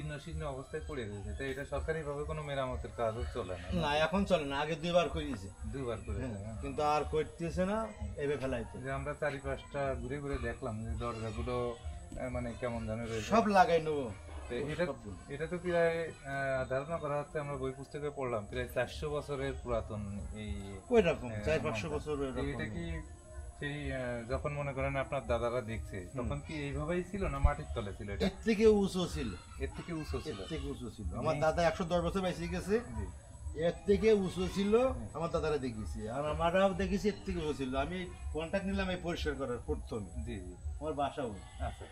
জীর্ণ শীর্ণ অবস্থায় পড়ে রয়েছে, তো এটা সরকারিভাবে কোনো মেরামতের কাজও চলে না। না এখন চলে না, আগে দুইবার করেছে, দুবার করে কিন্তু আর করতেছে না, এবে ফেলাইতে। যে আমরা চারিপাশটা ঘুরে ঘুরে দেখলাম যে দরজাগুলো মানে কেমন জানো রয়েছে, সব লাগাই নেবো। তো এটা তো প্রায় ধারণা করা হচ্ছে, আমরা বই পুস্তকে পড়লাম প্রায় 400 বছরের পুরাতন এই ওই রকম 400-500 বছর। এটা কি সেই যখন মনে করেন আপনার দাদারা দেখছে তখন কি এইভাবেই ছিল না মাটির তলে ছিল? এটা এর থেকে উঁচু ছিল, এর থেকে উঁচু ছিল, এর থেকে উঁচু ছিল। আমার দাদা 110 বছর বেঁচে গেছে, এর থেকে উঁচু ছিল আমার দাদারা দেখেছি, আর আমারও দেখেছি এর থেকে উঁচু ছিল। আমি কন্ট্যাক্ট নিলাম এই পরিষ্কার করার প্রথমে, জি জি আমার বাসাও। আচ্ছা,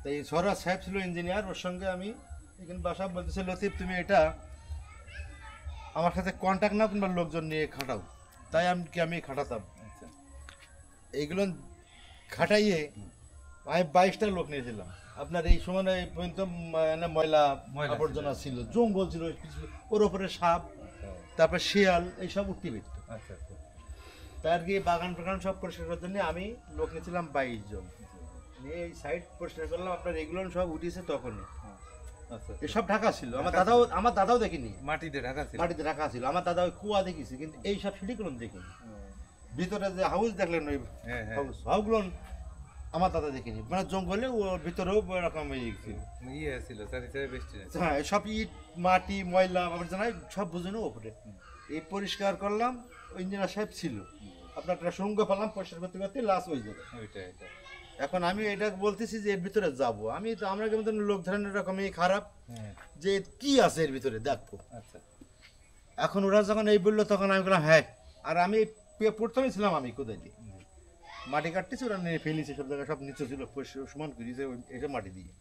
তাই সরাজ সাহেব ছিল ইঞ্জিনিয়ার, ওর সঙ্গে আমি এখানে বাসা বলতেছে, লতিফ তুমি এটা আমার সাথে কন্ট্যাক্ট নাও কিংবা লোকজন নিয়ে খাটাও। তাই আমি খাটাতাম। আচ্ছা, এইগুলো খাটাইয়ে আমি 22টা লোক নিয়েছিলাম। আপনার এই সময় পর্যন্ত ময়লা আবর্জনা ছিল, জঙ্গল ছিল, ওর ওপরে সাপ, তারপর শিয়াল, এইসব উঠতে পেত। আচ্ছা আচ্ছা, তার গিয়ে বাগান টাগান সব পরিষ্কার করার জন্য আমি লোক নিয়েছিলাম 22 জন, নিয়ে এই সাইড পরিষ্কার করলাম। আপনার এগুলো সব উঠিয়েছে তখনই, আচ্ছা এসব ঢাকা ছিল। আমার দাদাও দেখিনি, মাটিতে ঢাকা ছিল, মাটিতে ঢাকা ছিল। আমার দাদা ওই কুয়া দেখেছি, কিন্তু এই সব সিঁড়িগুলো দেখিনি। ভিতরে যে হাউস দেখলেন, ওই হাউসগুলো আমার দাদা দেখিনি, মানে জঙ্গলে ওর ভিতরেও এরকম ইয়ে ছিল, চারিদিকে বৃষ্টি। হ্যাঁ, সব ইট মাটি ময়লা আবর্জনা সব বুঝে নেবো ওপরে। এই পরিষ্কার করলাম, ওই ইঞ্জিনিয়ার সাহেব ছিল। আপনার একটা সঙ্গ পেলাম পরিষ্কার করতে করতে লাস্ট হয়ে যাবে। এখন আমি এটা বলতেছি যে এর ভিতরে যাবো, আমরা কেমন লোক ধরনের এরকমই খারাপ যে কি আছে এর ভিতরে দেখবো। আচ্ছা, এখন ওরা যখন এই বললো তখন আমি বললাম হ্যাঁ। আর আমি প্রথমেই ছিলাম, আমি কোথায় দিয়ে মাটি কাটতেছি, ওরা নিয়ে ফেলিছে সব জায়গায়, সব নিচে ছিল সমান করেছে এইসব মাটি দিয়ে।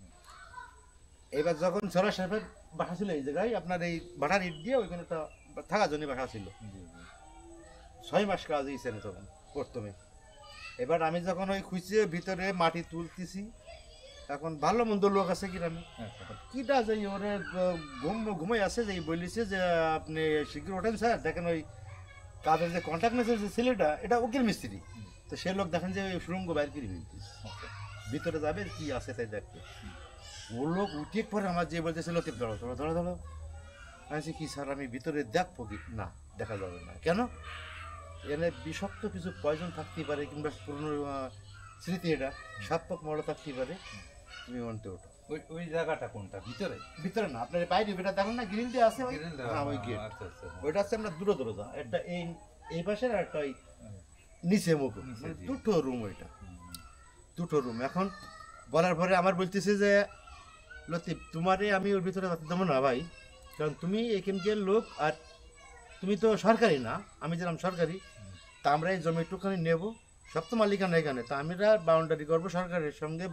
এবার যখন সরাজ সাহেবের বাসা ছিল এই জায়গায়, আপনার এই ভাটার ইট দিয়ে ওইখানে একটা থাকার জন্য বাসা ছিল। 6 মাস কাজ হয়েছে না তখন প্রথমে। এবার আমি যখন ওই খুঁজে ভিতরে মাটি তুলতেছি, এখন ভালো মন্দ লোক আছে গ্রামে, কিটা যাই ওরে ঘুমাই আছে, যে বলিছে যে আপনি শীঘ্র ওঠেন স্যার, দেখেন ওই কাজের যে কন্ট্যাক্ট নিয়েছে যে ছেলেটা, এটা উকিল মিস্ত্রি। তো সে লোক দেখেন যে ওই সুরঙ্গ বাইর করে ভিতরে যাবে কি আছে তাই দেখতে। ও লোক উঠে পরে আমার যে বলতেছিল ধরো ধরো ধরো ধরো, আমি কি স্যার আমি ভিতরে দেখবো কি? না, দেখা যাবে না। কেন? এনে বিষাক্ত কিছু পয়জন থাকতেই পারে, কিংবা পুরনো স্মৃতি, এটা সাতপক মরা থাকতেই পারে, তুমি অন্তে ওঠো। ওই জায়গাটা কোনটা? ভিতরে? ভিতরে না, আপনার বাইরে এটা দেখেন না, গ্রিল দিয়ে আছে, হ্যাঁ ওই গেট। ওইটা আছে আমরা দূরে দূরে যা, একটা এই পাশের আর একটা ওই নিচে মুখ, দুটো রুম, ওইটা দুটো রুম। এখন বলার পরে আমার বলতেছে যে লতিফ তোমারে আমি ওর ভিতরে দেবো না ভাই, কারণ তুমি এখানকার লোক, আর তুমি তো সরকারি না, আমি যেরকম সরকারি, তা আমরা এই জমিটুখানি নেব, সব তো মালিকানা এখানে, তা আমরা বাউন্ডারি করবো সরকারের সঙ্গে,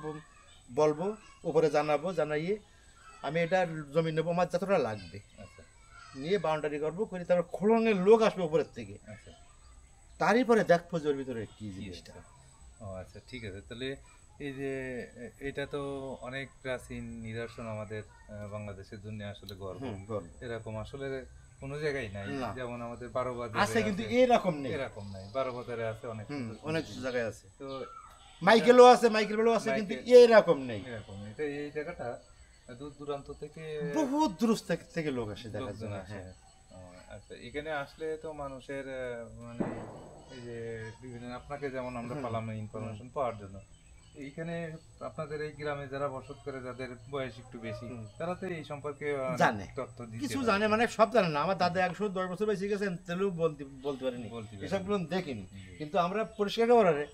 বলবো উপরে জানাবো, জানাইয়ে আমি এটা জমি নেবো, আমার যতটা লাগবে নিয়ে বাউন্ডারি করবো, করে তারপর খোলনের লোক আসবে উপরের থেকে, তারই পরে দেখবো যে ওর ভিতরে কি জিনিসটা। ও আচ্ছা, ঠিক আছে। তাহলে এই যে এটা তো অনেক প্রাচীন নিদর্শন আমাদের বাংলাদেশের জন্য আসলে গর্ব। এরকম আসলে কোনো জায়গায় নাই, যেমন আমাদের 12 বাজারে আছে, কিন্তু এরকম নেই, এরকম নাই। 12 বাজারে আছে, অনেক জায়গায় আছে, তো মাইকেলও আছে, মাইকেলও আছে, কিন্তু এরকম নেই। এরকম নেই। তো এই জায়গাটা দূর দূরান্ত থেকে, বহুত দূর থেকে লোক আসে দেখার জন্য। আচ্ছা, এখানে আসলে তো মানুষের মানে এই যে বিভিন্ন, আপনাকে যেমন আমরা পালাম ইনফরমেশন পাওয়ার জন্য, এইখানে আপনাদের এই গ্রামে যারা বসত করে, যাদের বয়স একটু বেশি, তারা তো এই সম্পর্কে জানে, তথ্য কিছু জানে, মানে সব জানে না। আমার দাদা 110 বছর বেশি গেছেন, তেলেও বলতে পারেনি, এসবগুলো দেখিনি। কিন্তু আমরা পরিষ্কার করারে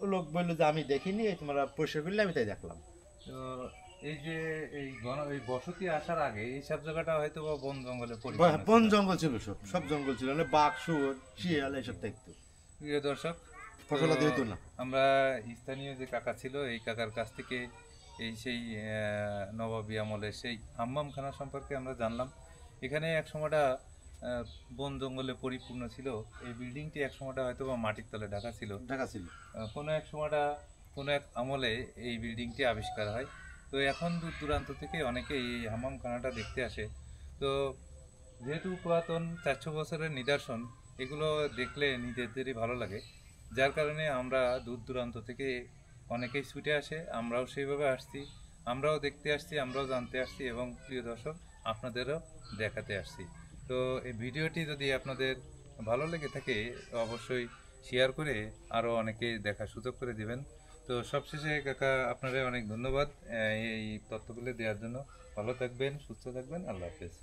ও লোক বললো যে আমি দেখিনি, তোমরা পরিষ্কার করলে আমি তাই দেখলাম। তো এই যে এই বসতি আসার আগে এই সব জায়গাটা হয়তো বন জঙ্গলে, বন জঙ্গল ছিল, সব জঙ্গল ছিল, বাঘ শুয়োর শিয়াল এইসব থাকতো। প্রিয় দর্শক, আমরা স্থানীয় যে কাকা ছিল, এই কাকার কাছ থেকে এই সেই নবাবী আমলের সেই হাম্মামখানা সম্পর্কে আমরা জানলাম। এখানে এক সময়টা বন জঙ্গলে পরিপূর্ণ ছিল। এই বিল্ডিংটি এক সময়টা হয়তো বা মাটির তলে ঢাকা ছিল। কোনো এক সময়টা কোনো এক আমলে এই বিল্ডিংটি আবিষ্কার হয়। তো এখন দূর দূরান্ত থেকে অনেকে এই হাম্মামখানাটা দেখতে আসে। তো যেহেতু পুরাতন 400 বছরের নিদর্শন, এগুলো দেখলে নিজেদেরই ভালো লাগে, যার কারণে আমরা দূর দূরান্ত থেকে অনেকেই ছুটে আসে, আমরাও সেইভাবে আসছি। আমরাও দেখতে আসছি, আমরাও জানতে আসছি এবং প্রিয় দর্শক আপনাদেরও দেখাতে আসছি। তো এই ভিডিওটি যদি আপনাদের ভালো লেগে থাকে তো অবশ্যই শেয়ার করে আরও অনেকে দেখার সুযোগ করে দিবেন। তো সবশেষে কাকা আপনারা অনেক ধন্যবাদ এই তথ্যগুলো দেওয়ার জন্য। ভালো থাকবেন, সুস্থ থাকবেন, আল্লাহ হাফেজ।